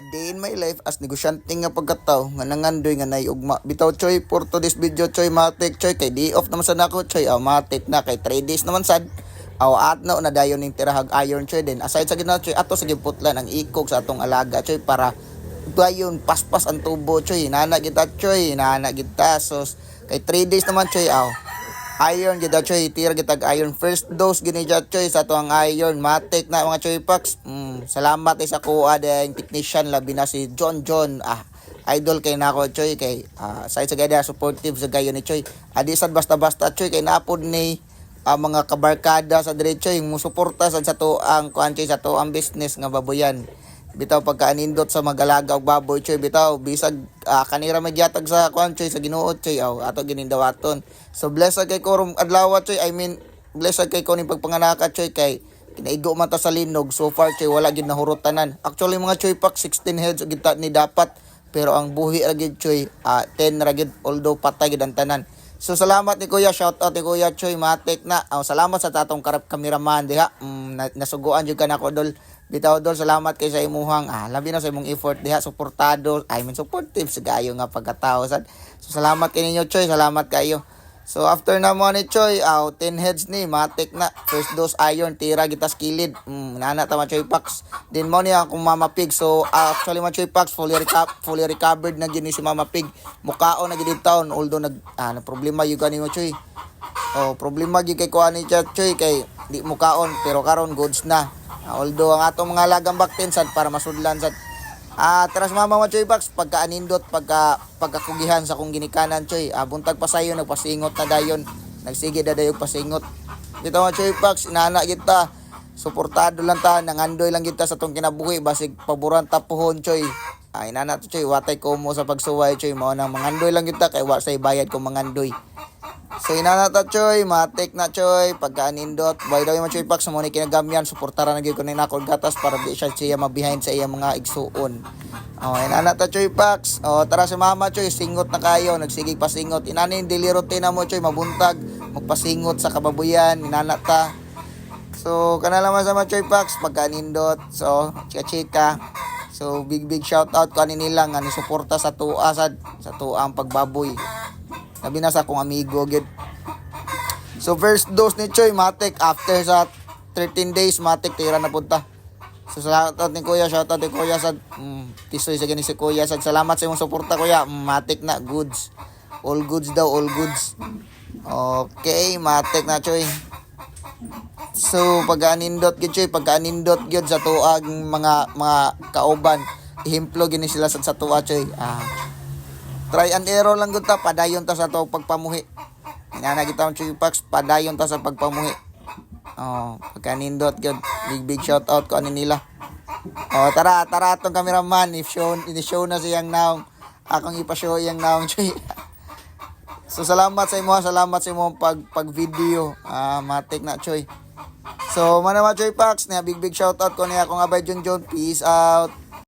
A day in my life as negosyante nga pagkataw nga nangandoy nga nay ugma. Bitaw choy for today's video choy matik choy kay di off naman sa nako choy matik na kay 3 days naman sad. At na dayon ning tirahag iron choy din. Aside sa gina choy ato sa giputlan ang ikog sa atong alaga choy para dayon paspas ang tubo choy. Nana kita choy, nana kita sos kay 3 days naman choy iron gid choy tira gitag iron first dose gini choy sa to ang iron matik na mga choy packs. Salamat sa kuha din technician labi na si John idol kay nako choy kay sa gada supportive sa gayon ni choy adi sad basta-basta choy kay naapod ni mga kabarkada sa dire choy musuporta sa to ang kuan choy sa to ang business nga baboyan. Bitaw pagkaanindot sa magalaga og baboy choy bitaw bisag kanira magyatag sa kuan choy sa Ginoo choy ato ginindawaton. So blessed kay ko adlaw choy blessed kay ko ning pagpanganaka choy kay kinaigo man ta sa linog so far choy wala gid nahurot tanan. Actually mga choy pack 16 heads gita ni dapat pero ang buhi ra gid choy 10 ra gid although patay gid ang tanan. So salamat ni Kuya, shout out ni Kuya Choy matik na. Salamat sa tatong karap kameraman diha. Nasuguan jud ka nako dol. Bitaw dol salamat kay sa imuhang labi na sa imong effort diha suportado. Supportive sa gayo nga pagkatao sad. So salamat kay ninyo Choy, salamat kayo. So after na mo ni Choy 10 heads ni matik na first dose iron tira gitas kilid. Nana ta Choy Packs. Din mo niya kung Mama Pig. So actually Choy Packs fully recovered na gini si Mama Pig. Mukao na gid taon although na problema yung kanimo Choy. Problema gyud kay kuan ni Choy kay di mukaon pero karon goods na. Although ang atong mga lagang baktin sad para masudlan sad. Teras mama mo Choy Packs pagkaanindot pagkakugihan sa kung ginikanan Choy buntag pasayon nagpasingot na dayon nagsige na dayog pasingot dito mga Choy Packs inana kita suportado lang ta nangandoy lang kita sa tong kinabuhi basig paboran tapuhon Choy inana to Choy watay ko mo sa pagsuway Choy mao nang mangandoy lang kita kay wa say bayad kung mangandoy. So inana ta Choy matik na Choy pagkaanindot by the way mga Choy Packs mo ni kinagamyan suportara na gyud ko ni nakol gatas para di siya mabihind sa iya mga igsuon. Inana ta Choy Packs tara si mama Choy singot na kayo nagsigig pasingot inani daily routine mo Choy mabuntag magpasingot sa kababuyan inana ta. So kana lang sa mga Choy Packs pagkaanindot so chika so big shout out kanin nila nga ni suporta sa tuwa sa tuang pagbaboy. Sabi na sa akong amigo gid. So first dose ni Choy matik after sa 13 days matik tira na punta. So shout out ni Kuya sa tisoy sa gani si Kuya sad salamat sa imong suporta Kuya matik na goods. All goods daw all goods. Okay matik na Choy. So pagkaanindot gid Choy pagkaanindot gyud sa tuag mga kauban ihimplo gini sila sa tuwa Choy. Try and error lang gud ta padayon ta sa to pagpamuhi. Inana kita Choy Packs padayon ta sa pagpamuhi. Pagkanindot gyud big shout out ko ani nila. Tara tong cameraman show na siyang naong akong ipa-show yang naong Choy. So salamat sa imo pag video matik na Choy. So manama Choy Packs na big shout out ko niya akong abay John peace out.